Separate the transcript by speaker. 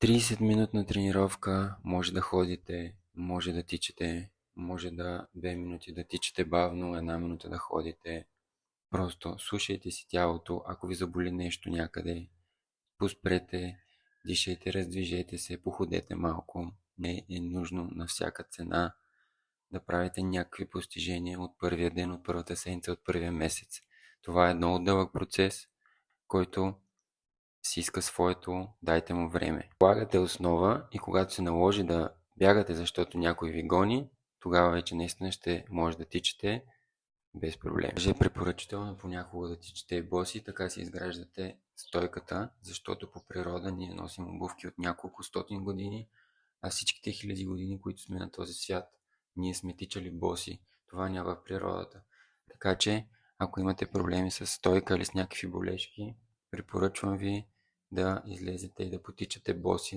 Speaker 1: 30-минутна тренировка, може да ходите, може да тичате, може 2 минути да тичате бавно, 1 минута да ходите. Просто слушайте си тялото, ако ви заболи нещо някъде, поспрете, дишайте, раздвижете се, походете малко. Не е нужно на всяка цена да правите някакви постижения от първия ден, от първата седмица, от първия месец. Това е много дълъг процес, който си иска своето, дайте му време. Полагате основа и когато се наложи да бягате, защото някой ви гони, тогава вече наистина ще може да тичате без проблем. Е препоръчително понякога да тичате боси, така си изграждате стойката, защото по природа ние носим обувки от няколко стотин години, а всичките хиляди години, които сме на този свят, ние сме тичали боси. Това няма в природата. Така че, ако имате проблеми с стойка или с някакви болешки, препоръчвам ви да излезете и да потичате боси